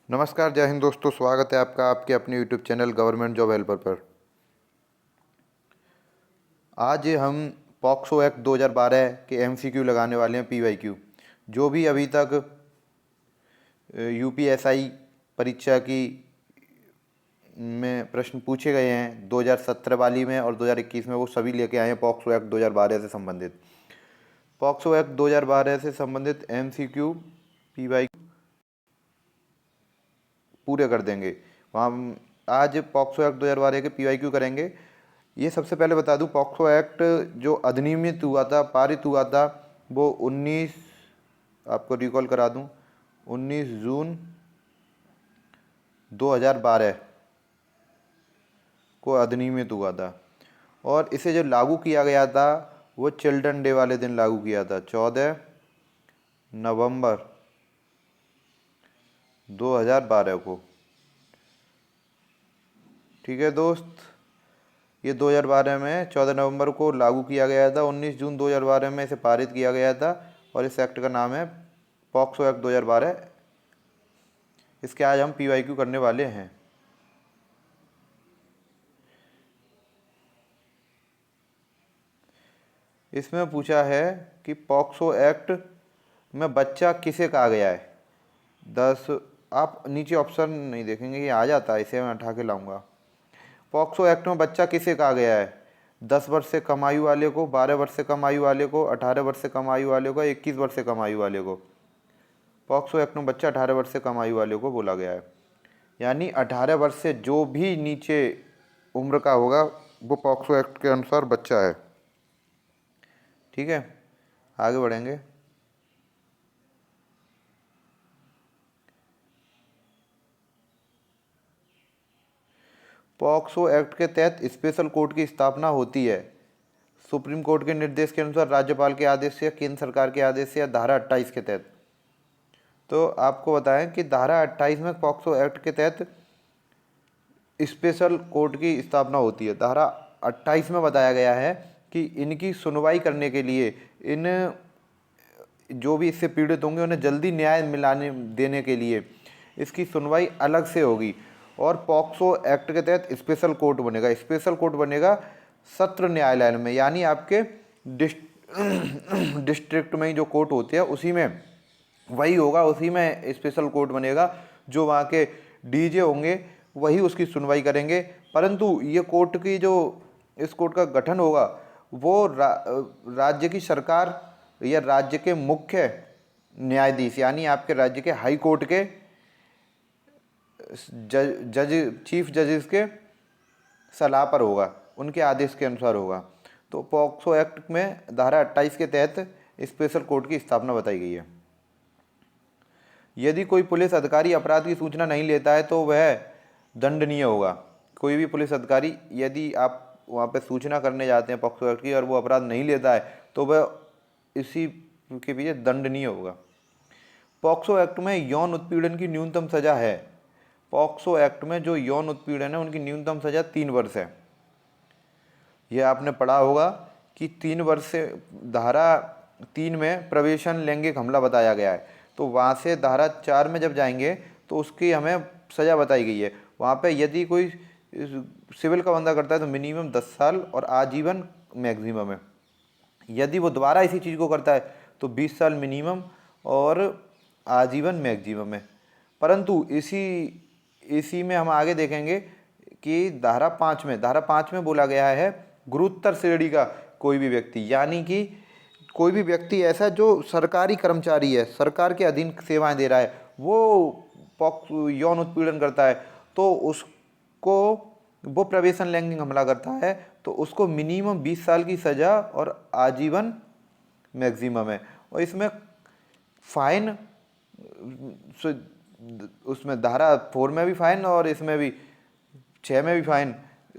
नमस्कार, जय हिंद दोस्तों। स्वागत है आपका आपके अपने YouTube channel government job helper पर। आज हम पॉक्सो एक्ट 2012 के एमसीक्यू लगाने वाले हैं, पीवाईक्यू। जो भी अभी तक यूपीएसआई परीक्षा की में प्रश्न पूछे गए हैं 2017 वाली में और 2021 में, वो सभी लेके आए हैं पॉक्सो एक्ट 2012 से संबंधित। पॉक्सो एक्ट 2012 से संबंधित एमसीक्यू पीवाईक्यू पूरे कर देंगे। वहाँ आज पॉक्सो एक्ट 2012 के पीवाईक्यू करेंगे। ये सबसे पहले बता दूं, पॉक्सो एक्ट जो अधिनियमित हुआ था, पारित हुआ था, वो 19 आपको रिकॉल करा दूं 19 जून 2012 को अधिनियमित हुआ था। और इसे जो लागू किया गया था वो चिल्ड्रन डे वाले दिन लागू किया था, 14 नवंबर 2012 को। ठीक है दोस्त, ये 2012 में 14 नवंबर को लागू किया गया था। 19 जून 2012 में इसे पारित किया गया था और इस एक्ट का नाम है पॉक्सो एक्ट 2012। इसके आज हम पीवाईक्यू करने वाले हैं। इसमें पूछा है कि पॉक्सो एक्ट में बच्चा किसे कहा गया है। 10 आप नीचे ऑप्शन नहीं देखेंगे, ये आ जाता है, इसे मैं उठा के लाऊंगा। पॉक्सो एक्ट में बच्चा किसे कहा गया है? 10 वर्ष से कम आयु वाले को, 12 वर्ष से कम आयु वाले को, 18 वर्ष से कम आयु वाले को, 21 वर्ष से कम आयु वाले को। पॉक्सो एक्ट में बच्चा 18 वर्ष से कम आयु वाले को बोला गया है। यानी 18 वर्ष से जो भी नीचे उम्र का होगा वो पॉक्सो एक्ट के अनुसार बच्चा है। ठीक है, आगे बढ़ेंगे। पॉक्सो एक्ट के तहत स्पेशल कोर्ट की स्थापना होती है सुप्रीम कोर्ट के निर्देश के अनुसार, राज्यपाल के आदेश से या केंद्र सरकार के आदेश से या धारा 28 के तहत। तो आपको बताएं कि धारा 28 में पॉक्सो एक्ट के तहत स्पेशल कोर्ट की स्थापना होती है। धारा 28 में बताया गया है कि इनकी सुनवाई करने के लिए, इन जो भी इससे पीड़ित होंगे उन्हें जल्दी न्याय मिलाने देने के लिए इसकी सुनवाई अलग से होगी। और पॉक्सो एक्ट के तहत स्पेशल कोर्ट बनेगा। स्पेशल कोर्ट बनेगा सत्र न्यायालय में, यानी आपके डिस्ट्रिक्ट में ही जो कोर्ट होते हैं उसी में वही होगा, उसी में स्पेशल कोर्ट बनेगा। जो वहाँ के डीजे होंगे वही उसकी सुनवाई करेंगे। परंतु ये कोर्ट की जो इस कोर्ट का गठन होगा वो राज्य की सरकार या राज्य के मुख्य न्यायाधीश, यानी आपके राज्य के हाई कोर्ट के चीफ जजेस के सलाह पर होगा, उनके आदेश के अनुसार होगा। तो पॉक्सो एक्ट में धारा 28 के तहत स्पेशल कोर्ट की स्थापना बताई गई है। यदि कोई पुलिस अधिकारी अपराध की सूचना नहीं लेता है तो वह दंडनीय होगा। कोई भी पुलिस अधिकारी, यदि आप वहाँ पे सूचना करने जाते हैं पॉक्सो एक्ट की और वो अपराध नहीं लेता है तो वह इसी के पीछे दंडनीय होगा। पॉक्सो एक्ट में यौन उत्पीड़न की न्यूनतम सजा है। पॉक्सो एक्ट में जो यौन उत्पीड़न है उनकी न्यूनतम सजा 3 वर्ष है। यह आपने पढ़ा होगा कि 3 वर्ष से धारा 3 में प्रवेशन लैंगिक हमला बताया गया है, तो वहाँ से धारा 4 में जब जाएंगे तो उसकी हमें सज़ा बताई गई है। वहाँ पे यदि कोई सिविल का बंदा करता है तो मिनिमम 10 साल और आजीवन मैक्सिमम है। यदि वो दोबारा इसी चीज़ को करता है तो 20 साल मिनिमम और आजीवन मैक्सिमम है। परंतु इसी में हम आगे देखेंगे कि धारा 5 में बोला गया है गुरुतर श्रेणी का कोई भी व्यक्ति, यानी कि कोई भी व्यक्ति ऐसा जो सरकारी कर्मचारी है, सरकार के अधीन सेवाएं दे रहा है, वो यौन उत्पीड़न करता है तो उसको, वो प्रवेशन लैंगिक हमला करता है तो उसको मिनिमम 20 साल की सज़ा और आजीवन मैक्सिमम है। और इसमें फाइन, उसमें धारा 4 में भी फाइन और इसमें भी 6 में भी फाइन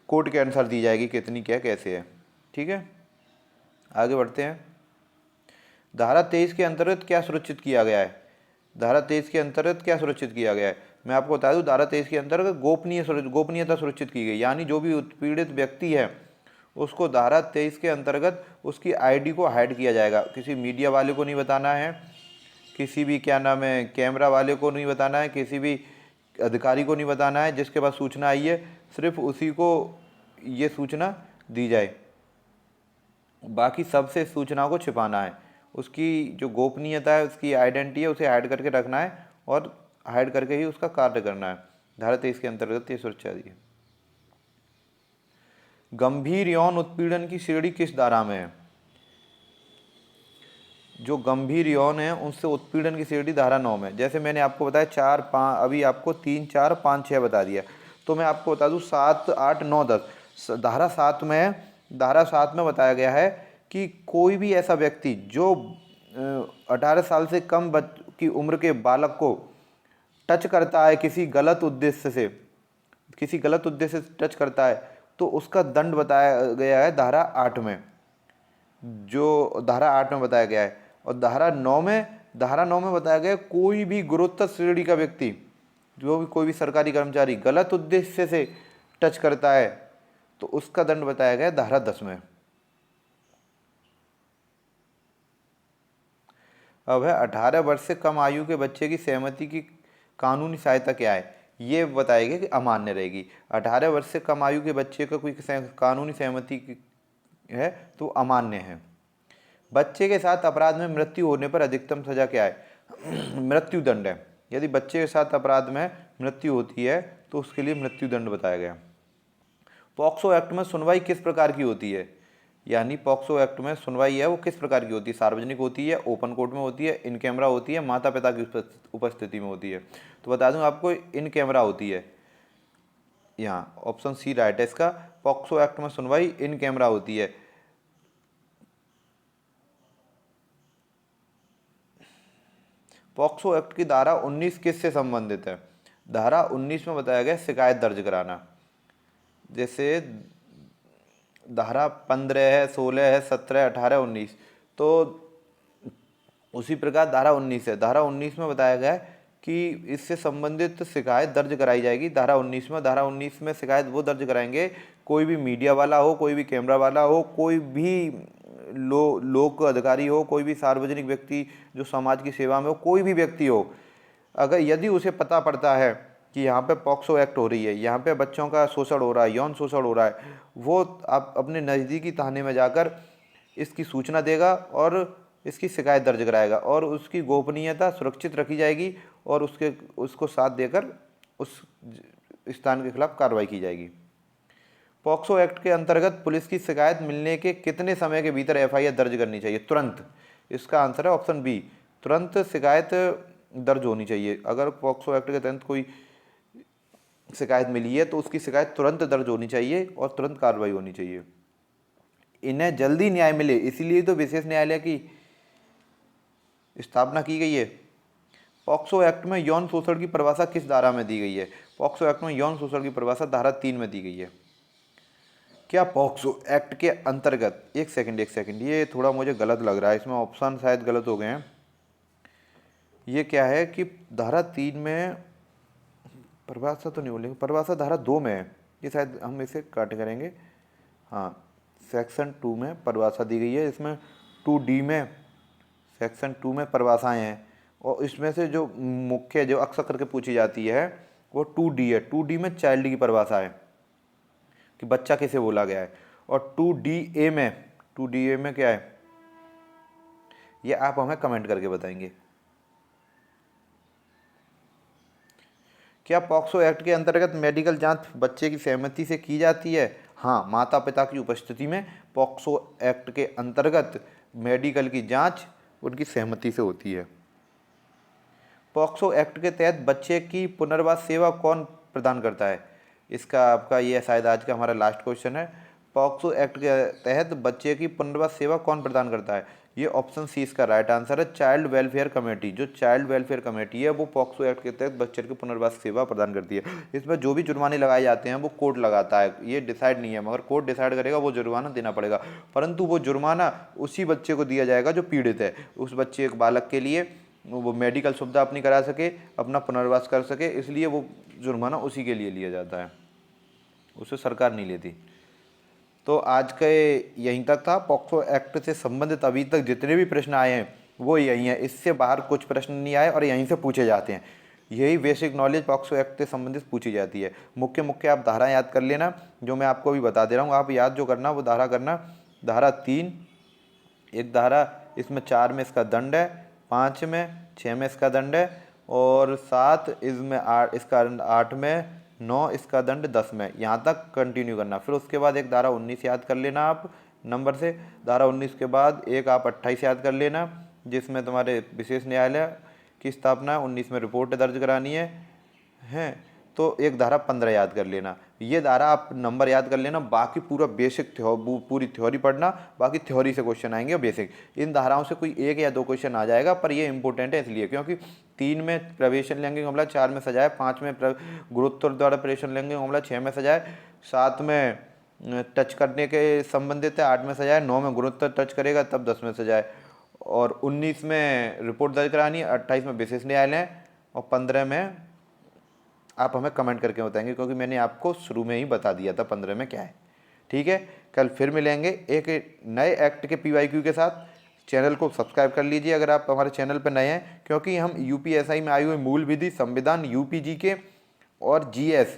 कोर्ट के अनुसार दी जाएगी, कितनी क्या कैसे है। ठीक है, आगे बढ़ते हैं। धारा 23 के अंतर्गत क्या सुरक्षित किया गया है? धारा 23 के अंतर्गत क्या सुरक्षित किया गया है? मैं आपको बता दूं, धारा 23 के अंतर्गत गोपनीयता सुरक्षित की गई, यानी जो भी उत्पीड़ित व्यक्ति है उसको धारा 23 के अंतर्गत उसकी आईडी को हाइड किया जाएगा। किसी मीडिया वाले को नहीं बताना है, किसी भी क्या नाम है कैमरा वाले को नहीं बताना है, किसी भी अधिकारी को नहीं बताना है, जिसके पास सूचना आई है सिर्फ उसी को ये सूचना दी जाए। बाकी सबसे सूचना को छिपाना है, उसकी जो गोपनीयता है, उसकी आइडेंटिटी है, उसे हाइड करके रखना है और हाइड करके ही उसका कार्य करना है। धारा 23 के अंतर्गत ये सुरक्षा दी है। गंभीर यौन उत्पीड़न की श्रेणी किस धारा में है? जो गंभीर यौन है उनसे उत्पीड़न की श्रेणी धारा 9 में। जैसे मैंने आपको बताया 4, 5, अभी आपको 3, 4, 5, 6 बता दिया, तो मैं आपको बता दूं 7, 8, 9, 10। धारा 7 में बताया गया है कि कोई भी ऐसा व्यक्ति जो 18 साल से कम की उम्र के बालक को टच करता है किसी गलत उद्देश्य से टच करता है, तो उसका दंड बताया गया है धारा 8 में, जो धारा 8 में बताया गया है। और धारा 9 में बताया गया है कोई भी गुरुतर श्रेणी का व्यक्ति, जो भी कोई भी सरकारी कर्मचारी गलत उद्देश्य से टच करता है तो उसका दंड बताया गया है धारा 10 में। अब है 18 वर्ष से कम आयु के बच्चे की सहमति की कानूनी सहायता क्या है? ये बताएगा कि अमान्य रहेगी। 18 वर्ष से कम आयु के बच्चे का कोई कानूनी सहमति है तो अमान्य है। बच्चे के साथ अपराध में मृत्यु होने पर अधिकतम सजा क्या है? मृत्यु दंड है। यदि बच्चे के साथ अपराध में मृत्यु होती है तो उसके लिए मृत्यु दंड बताया गया। पॉक्सो एक्ट में सुनवाई किस प्रकार की होती है? यानी पॉक्सो एक्ट में सुनवाई है वो किस प्रकार की होती है? सार्वजनिक होती है, ओपन कोर्ट में होती है, इन कैमरा होती है, माता पिता की उपस्थिति में होती है? तो बता दूं आपको, इन कैमरा होती है। यहाँ ऑप्शन सी राइट है इसका। पॉक्सो एक्ट में सुनवाई इन कैमरा होती है। पॉक्सो एक्ट की धारा 19 किस से संबंधित है? धारा 19 में बताया गया शिकायत दर्ज कराना। जैसे धारा 15 है, 16 है, 17, 18, 19, तो उसी प्रकार धारा 19 है। धारा 19 में बताया गया है कि इससे संबंधित शिकायत दर्ज कराई जाएगी। धारा 19 में शिकायत वो दर्ज कराएंगे, कोई भी मीडिया वाला हो, कोई भी कैमरा वाला हो, कोई भी लोक अधिकारी हो, कोई भी सार्वजनिक व्यक्ति जो समाज की सेवा में हो, कोई भी व्यक्ति हो, अगर यदि उसे पता पड़ता है कि यहाँ पे पॉक्सो एक्ट हो रही है, यहाँ पे बच्चों का शोषण हो रहा है, यौन शोषण हो रहा है, वो आप अपने नज़दीकी थाने में जाकर इसकी सूचना देगा और इसकी शिकायत दर्ज कराएगा और उसकी गोपनीयता सुरक्षित रखी जाएगी और उसको साथ देकर उस स्थान के खिलाफ कार्रवाई की जाएगी। पॉक्सो एक्ट के अंतर्गत पुलिस की शिकायत मिलने के कितने समय के भीतर एफआईआर दर्ज करनी चाहिए? तुरंत। इसका आंसर है ऑप्शन बी, तुरंत शिकायत दर्ज होनी चाहिए। अगर पॉक्सो एक्ट के तहत कोई शिकायत मिली है तो उसकी शिकायत तुरंत दर्ज होनी चाहिए और तुरंत कार्रवाई होनी चाहिए। इन्हें जल्दी न्याय मिले इसीलिए तो विशेष न्यायालय की स्थापना की गई है। पॉक्सो एक्ट में यौन शोषण की परिभाषा किस धारा में दी गई है? पॉक्सो एक्ट में यौन शोषण की परिभाषा धारा 3 में दी गई है। क्या पॉक्सो एक्ट के अंतर्गत, एक सेकंड, ये थोड़ा मुझे गलत लग रहा है, इसमें ऑप्शन शायद गलत हो गए हैं। ये क्या है कि धारा 3 में परिभाषा तो नहीं बोलेंगे, परिभाषा धारा 2 में है, ये शायद हम इसे काट करेंगे। हाँ, सेक्शन 2 में परिभाषा दी गई है। इसमें 2D में, सेक्शन 2 में परिभाषाएं हैं और इसमें से जो मुख्य जो अक्सर करके पूछी जाती है वो 2D है। 2D में चाइल्ड की परिभाषा है कि बच्चा किसे बोला गया है, और 2DA में क्या है ये आप हमें कमेंट करके बताएंगे। क्या पॉक्सो एक्ट के अंतर्गत मेडिकल जांच बच्चे की सहमति से की जाती है? हाँ, माता पिता की उपस्थिति में पॉक्सो एक्ट के अंतर्गत मेडिकल की जांच उनकी सहमति से होती है। पॉक्सो एक्ट के तहत बच्चे की पुनर्वास सेवा कौन प्रदान करता है? इसका आपका ये शायद आज का हमारा लास्ट क्वेश्चन है। पॉक्सो एक्ट के तहत बच्चे की पुनर्वास सेवा कौन प्रदान करता है? ये ऑप्शन सी इसका राइट आंसर है, चाइल्ड वेलफेयर कमेटी। जो चाइल्ड वेलफेयर कमेटी है वो पॉक्सो एक्ट के तहत बच्चे की पुनर्वास सेवा प्रदान करती है। इसमें जो भी जुर्माने लगाए जाते हैं वो कोर्ट लगाता है, ये डिसाइड नहीं है, मगर कोर्ट डिसाइड करेगा वो जुर्माना देना पड़ेगा, परंतु वो जुर्माना उसी बच्चे को दिया जाएगा जो पीड़ित है। उस बच्चे एक बालक के लिए वो मेडिकल सुविधा अपनी करा सके, अपना पुनर्वास कर सके, इसलिए वो जुर्माना उसी के लिए लिया जाता है, उसे सरकार नहीं लेती। तो आज के यहीं तक था। पॉक्सो एक्ट से संबंधित अभी तक जितने भी प्रश्न आए हैं वो यही हैं, इससे बाहर कुछ प्रश्न नहीं आए और यहीं से पूछे जाते हैं। यही बेसिक नॉलेज पॉक्सो एक्ट से संबंधित पूछी जाती है। मुख्य मुख्य आप धारा याद कर लेना, जो मैं आपको अभी बता दे रहा हूँ, आप याद जो करना वो धारा करना। धारा 3, एक धारा इसमें 4 में इसका दंड है, 5 में, 6 में इसका दंड है, और 7 इसमें 8 इसका 8 में, 9 इसका दंड, 10 में, यहाँ तक कंटिन्यू करना। फिर उसके बाद एक धारा 19 याद कर लेना आप नंबर से। धारा 19 के बाद एक आप 28 याद कर लेना, जिसमें तुम्हारे विशेष न्यायालय की स्थापना है, 19 में रिपोर्ट दर्ज करानी है हैं। तो एक धारा 15 याद कर लेना। ये धारा आप नंबर याद कर लेना, बाकी पूरा बेसिक पूरी थ्योरी पढ़ना, बाकी थ्योरी से क्वेश्चन आएंगे बेसिक। इन धाराओं से कोई 1 या 2 क्वेश्चन आ जाएगा, पर ये इंपॉर्टेंट है इसलिए क्योंकि 3 में प्रवेशन लैंगिक हमला, 4 में सजा है, 5 में गुरुत्व द्वारा प्रवेशन लैंगिक हमला, 6 में सजा है, 7 में टच करने के संबंधित है, 8 में सजा है, 9 में गुरुत्व टच करेगा तब 10 में सजा है, और 19 में रिपोर्ट दर्ज करानी है, 28 में विशेष न्यायालय है, और 15 में आप हमें कमेंट करके बताएंगे, क्योंकि मैंने आपको शुरू में ही बता दिया था 15 में क्या है। ठीक है, कल फिर मिलेंगे एक नए एक्ट के PYQ के साथ। चैनल को सब्सक्राइब कर लीजिए अगर आप हमारे चैनल पर नए हैं, क्योंकि हम UPSI में आई हुई मूल विधि, संविधान, UPGK और GS,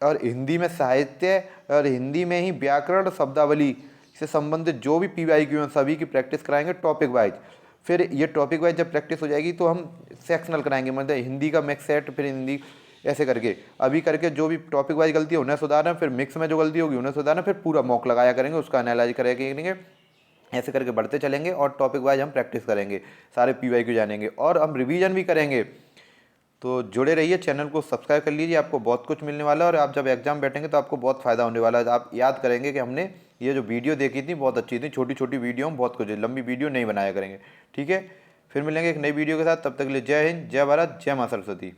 और हिंदी में साहित्य, और हिंदी में ही व्याकरण, शब्दावली से संबंधित जो भी PYQ हैं सभी की प्रैक्टिस कराएंगे टॉपिक वाइज। फिर ये टॉपिक वाइज जब प्रैक्टिस हो जाएगी तो हम सेक्शनल कराएंगे, मतलब हिंदी का मैक्स सेट, फिर हिंदी ऐसे करके अभी करके जो भी टॉपिक वाइज गलती है उन्हें सुधारना, फिर मिक्स में जो गलती होगी उन्हें सुधारना, फिर पूरा मॉक लगाया करेंगे, उसका एनालाइज करेंगे। ऐसे करके बढ़ते चलेंगे और टॉपिक वाइज हम प्रैक्टिस करेंगे, सारे PYQ जानेंगे और हम रिवीजन भी करेंगे। तो जुड़े रहिए, चैनल को सब्सक्राइब कर लीजिए, आपको बहुत कुछ मिलने वाला है, और आप जब एग्जाम बैठेंगे तो आपको बहुत फ़ायदा होने वाला है। आप याद करेंगे कि हमने ये जो वीडियो देखी थी बहुत अच्छी थी, छोटी छोटी वीडियो में बहुत कुछ, लंबी वीडियो नहीं बनाया करेंगे। ठीक है, फिर मिलेंगे एक नई वीडियो के साथ, तब तक के लिए जय हिंद, जय भारत, जय माँ सरस्वती।